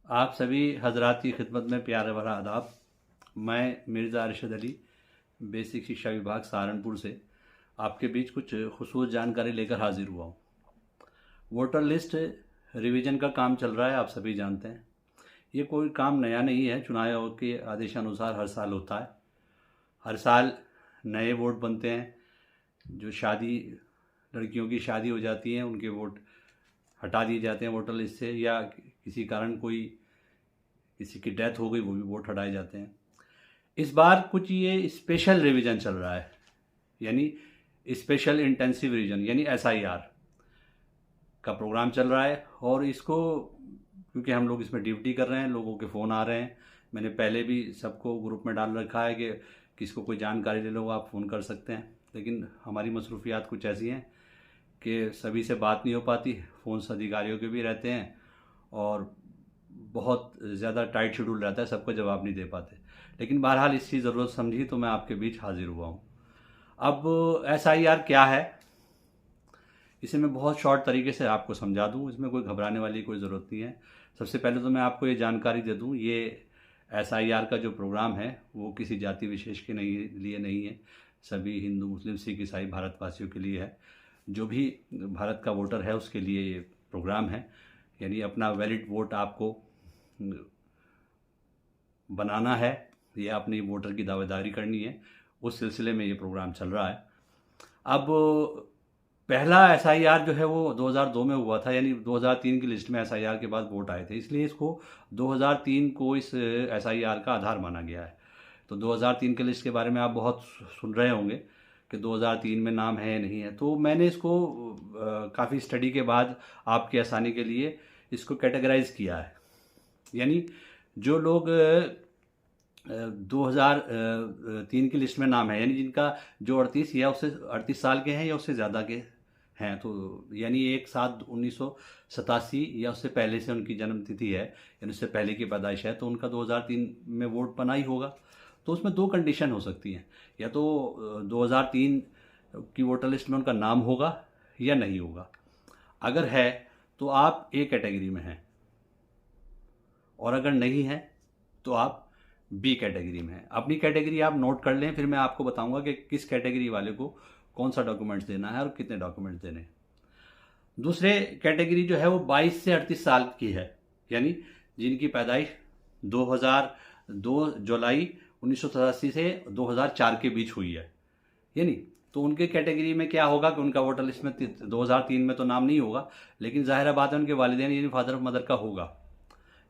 आप सभी हजरात की खिदमत में प्यार भरा आदाब। मैं मिर्ज़ा अरशद अली, बेसिक शिक्षा विभाग सहारनपुर से आपके बीच कुछ खुसूस जानकारी लेकर हाजिर हुआ हूँ। वोटर लिस्ट रिवीजन का काम चल रहा है, आप सभी जानते हैं। ये कोई काम नया नहीं है, चुनाव आयोग के आदेशानुसार हर साल होता है। हर साल नए वोट बनते हैं। जो लड़कियों की शादी हो जाती है उनके वोट हटा दिए जाते हैं वोटर लिस्ट से, या किसी कारण किसी की डेथ हो गई, वो भी वोट हटाए जाते हैं। इस बार कुछ ये स्पेशल रिवीजन चल रहा है, यानी स्पेशल इंटेंसिव रिवीजन यानी एसआईआर का प्रोग्राम चल रहा है। और इसको क्योंकि हम लोग इसमें ड्यूटी कर रहे हैं, लोगों के फ़ोन आ रहे हैं। मैंने पहले भी सबको ग्रुप में डाल रखा है कि किसको कोई जानकारी ले लो आप फ़ोन कर सकते हैं, लेकिन हमारी मसरूफियात कुछ ऐसी हैं कि सभी से बात नहीं हो पाती। फ़ोन अधिकारियों के भी रहते हैं और बहुत ज़्यादा टाइट शेड्यूल रहता है, सबको जवाब नहीं दे पाते। लेकिन बहरहाल इसकी ज़रूरत समझी तो मैं आपके बीच हाजिर हुआ हूँ। अब एसआईआर क्या है, इसे मैं बहुत शॉर्ट तरीके से आपको समझा दूँ, इसमें कोई घबराने वाली कोई ज़रूरत नहीं है। सबसे पहले तो मैं आपको ये जानकारी दे दूँ, ये एसआईआर का जो प्रोग्राम है वो किसी जाति विशेष के लिए नहीं है, सभी हिंदू मुस्लिम सिख ईसाई भारतवासियों के लिए है। जो भी भारत का वोटर है उसके लिए ये प्रोग्राम है, यानी अपना वैलिड वोट आपको बनाना है या अपनी वोटर की दावेदारी करनी है, उस सिलसिले में ये प्रोग्राम चल रहा है। अब पहला एसआईआर जो है वो 2002 में हुआ था, यानी 2003 की लिस्ट में एसआईआर के बाद वोट आए थे, इसलिए इसको 2003 को इस एसआईआर का आधार माना गया है। तो 2003 के लिस्ट के बारे में आप बहुत सुन रहे होंगे कि 2003 में नाम है नहीं है। तो मैंने इसको काफ़ी स्टडी के बाद आपकी आसानी के लिए इसको कैटेगराइज किया है, यानी जो लोग 2003 की लिस्ट में नाम है, यानी जिनका जो 38 साल के हैं या उससे ज़्यादा के हैं, तो यानी 1/7/1987 या उससे पहले से उनकी जन्म तिथि है, यानी उससे पहले की पैदाइश है, तो उनका 2003 में वोट बना ही होगा। तो उसमें दो कंडीशन हो सकती हैं, या तो 2003 की वोटर लिस्ट में उनका नाम होगा या नहीं होगा। अगर है तो आप ए कैटेगरी में हैं, और अगर नहीं है तो आप बी कैटेगरी में हैं। अपनी कैटेगरी आप नोट कर लें, फिर मैं आपको बताऊंगा कि किस कैटेगरी वाले को कौन सा डॉक्यूमेंट्स देना है और कितने डॉक्यूमेंट्स देने हैं। दूसरे कैटेगरी जो है वो 22 से 38 साल की है, यानी जिनकी पैदाइश 2002 जुलाई 1987 से 2004 के बीच हुई है, यानी तो उनके कैटेगरी में क्या होगा कि उनका वोटर लिस्ट में 2003 में तो नाम नहीं होगा, लेकिन जाहिर बात है उनके वालिदैन यानी फादर मदर का होगा।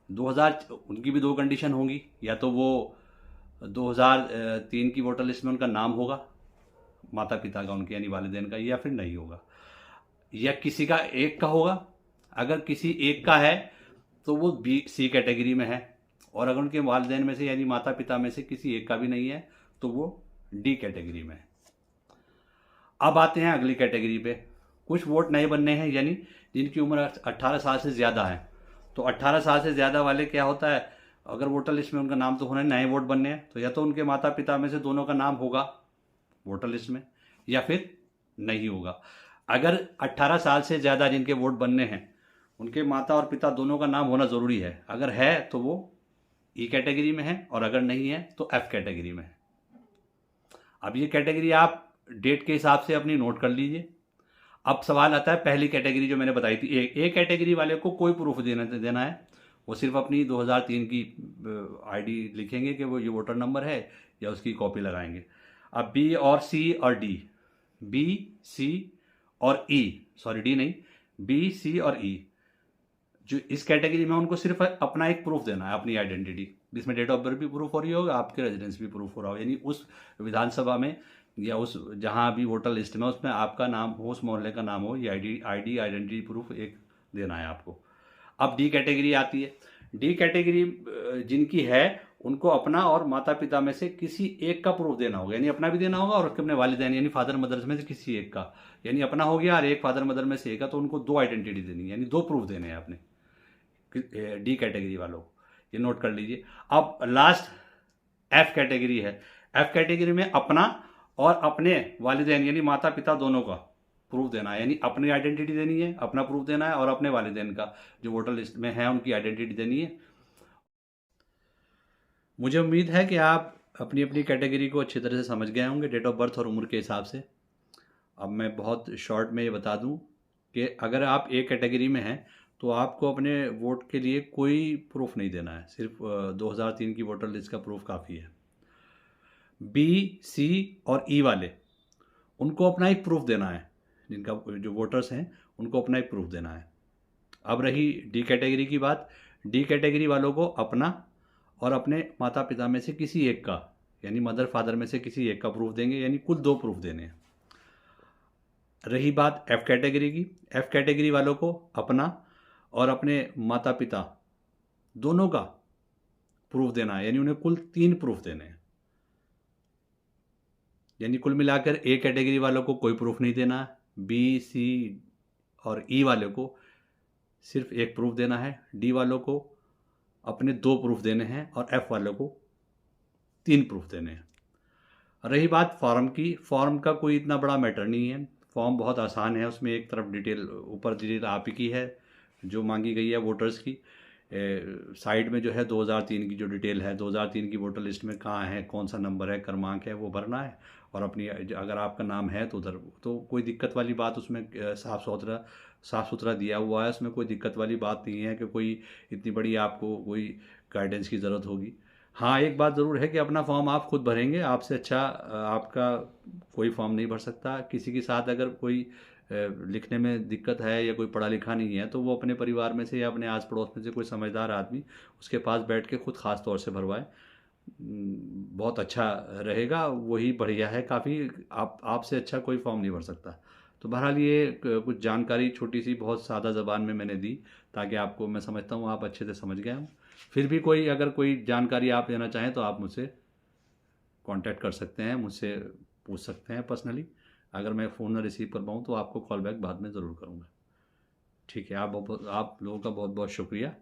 2000 उनकी भी दो कंडीशन होंगी, या तो वो 2003 की वोटर लिस्ट में उनका नाम होगा माता पिता का उनके यानी वालिदैन का, या फिर नहीं होगा, या किसी का एक का होगा। अगर किसी एक का है तो वो बी सी कैटेगरी में है, और अगर उनके वालिदैन में से यानी माता पिता में से किसी एक का भी नहीं है तो वो डी कैटेगरी में है। अब आते हैं अगली कैटेगरी पे। कुछ वोट नए बनने हैं, यानी जिनकी उम्र 18 साल से ज़्यादा है। तो 18 साल से ज़्यादा वाले क्या होता है, अगर वोटर लिस्ट में उनका नाम तो होना है, नए वोट बनने हैं, तो या तो उनके माता पिता में से दोनों का नाम होगा वोटर लिस्ट में, या फिर नहीं होगा। अगर 18 साल से ज़्यादा जिनके वोट बनने हैं उनके माता और पिता दोनों का नाम होना ज़रूरी है। अगर है तो वो ई कैटेगरी में है, और अगर नहीं है तो एफ कैटेगरी में है। अब ये कैटेगरी आप डेट के हिसाब से अपनी नोट कर लीजिए। अब सवाल आता है पहली कैटेगरी जो मैंने बताई थी, ए कैटेगरी वाले को कोई प्रूफ देना है, वो सिर्फ अपनी 2003 की आईडी लिखेंगे कि वो ये वोटर नंबर है, या उसकी कॉपी लगाएंगे। अब बी और सी और डी, बी सी और ई, सॉरी डी नहीं, बी सी और ई, जो इस कैटेगरी में उनको सिर्फ अपना एक प्रूफ देना है, अपनी आइडेंटिटी, जिसमें डेट ऑफ बर्थ भी प्रूफ हो रही होगा, आपके रेजिडेंस भी प्रूफ हो रहा हो, यानी उस विधानसभा में या उस जहाँ भी वोटर लिस्ट में उसमें आपका नाम हो, उस मोहल्ले का नाम हो, ये आइडेंटिटी प्रूफ एक देना है आपको। अब डी कैटेगरी आती है। डी कैटेगरी जिनकी है उनको अपना और माता पिता में से किसी एक का प्रूफ देना होगा, यानी अपना भी देना होगा और अपने वालिदैन यानी फादर मदर में से किसी एक का, यानी अपना हो गया और एक फादर मदर में से एक का, तो उनको दो आइडेंटिटी देनी है, यानी दो प्रूफ देने हैं अपने डी कैटेगरी वालों को, ये नोट कर लीजिए। अब लास्ट एफ कैटेगरी है। एफ कैटेगरी में अपना और अपने वालिदैन यानी माता पिता दोनों का प्रूफ देना है, यानी अपनी आइडेंटिटी देनी है, अपना प्रूफ देना है, और अपने वालिदैन का जो वोटर लिस्ट में है उनकी आइडेंटिटी देनी है। मुझे उम्मीद है कि आप अपनी अपनी कैटेगरी को अच्छी तरह से समझ गए होंगे डेट ऑफ बर्थ और उम्र के हिसाब से। अब मैं बहुत शॉर्ट में ये बता दूं कि अगर आप ए कैटेगरी में हैं तो आपको अपने वोट के लिए कोई प्रूफ नहीं देना है, सिर्फ 2003 की वोटर लिस्ट का प्रूफ काफ़ी है। बी, सी और ई वाले, उनको अपना एक प्रूफ देना है, जिनका जो वोटर्स हैं उनको अपना एक प्रूफ देना है। अब रही डी कैटेगरी की बात। डी कैटेगरी वालों को अपना और अपने माता पिता में से किसी एक का, यानी मदर फादर में से किसी एक का प्रूफ देंगे, यानी कुल 2 प्रूफ देने हैं। रही बात एफ कैटेगरी की। एफ कैटेगरी वालों को अपना और अपने माता पिता दोनों का प्रूफ देना है, यानी उन्हें कुल 3 प्रूफ देने हैं। यानी कुल मिलाकर ए कैटेगरी वालों को कोई प्रूफ नहीं देना है, बी, सी और ई वालों को सिर्फ एक प्रूफ देना है, डी वालों को अपने 2 प्रूफ देने हैं और एफ वालों को 3 प्रूफ देने हैं। रही बात फॉर्म की। फॉर्म का कोई इतना बड़ा मैटर नहीं है, फॉर्म बहुत आसान है। उसमें एक तरफ डिटेल, ऊपर डिटेल आप ही की है जो मांगी गई है वोटर्स की, साइड में जो है 2003 की जो डिटेल है, 2003 की वोटर लिस्ट में कहाँ है, कौन सा नंबर है, क्रमांक है, वो भरना है। और अपनी अगर आपका नाम है तो उधर तो कोई दिक्कत वाली बात उसमें साफ़ सुथरा दिया हुआ है, उसमें कोई दिक्कत वाली बात नहीं है कि कोई इतनी बड़ी आपको कोई गाइडेंस की ज़रूरत होगी। हाँ, एक बात ज़रूर है कि अपना फॉर्म आप खुद भरेंगे, आपसे अच्छा आपका कोई फॉर्म नहीं भर सकता। किसी के साथ अगर कोई लिखने में दिक्कत है या कोई पढ़ा लिखा नहीं है तो वो अपने परिवार में से या अपने आस पड़ोस में से कोई समझदार आदमी उसके पास बैठ के खुद ख़ास तौर से भरवाए, बहुत अच्छा रहेगा। वही बढ़िया है काफ़ी। आपसे अच्छा कोई फॉर्म नहीं भर सकता। तो बहरहाल ये कुछ जानकारी छोटी सी बहुत सादा ज़बान में मैंने दी, ताकि आपको, मैं समझता हूँ आप अच्छे से समझ गए हों। फिर भी कोई अगर कोई जानकारी आप लेना चाहें तो आप मुझसे कांटेक्ट कर सकते हैं, मुझसे पूछ सकते हैं पर्सनली। अगर मैं फ़ोन ना रिसीव कर पाऊँ तो आपको कॉल बैक बाद में ज़रूर करूँगा। ठीक है, आप लोगों का बहुत बहुत शुक्रिया।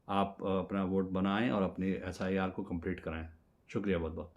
आप अपना वोट बनाएं और अपनी SIR को कंप्लीट कराएं। शुक्रिया बहुत बहुत।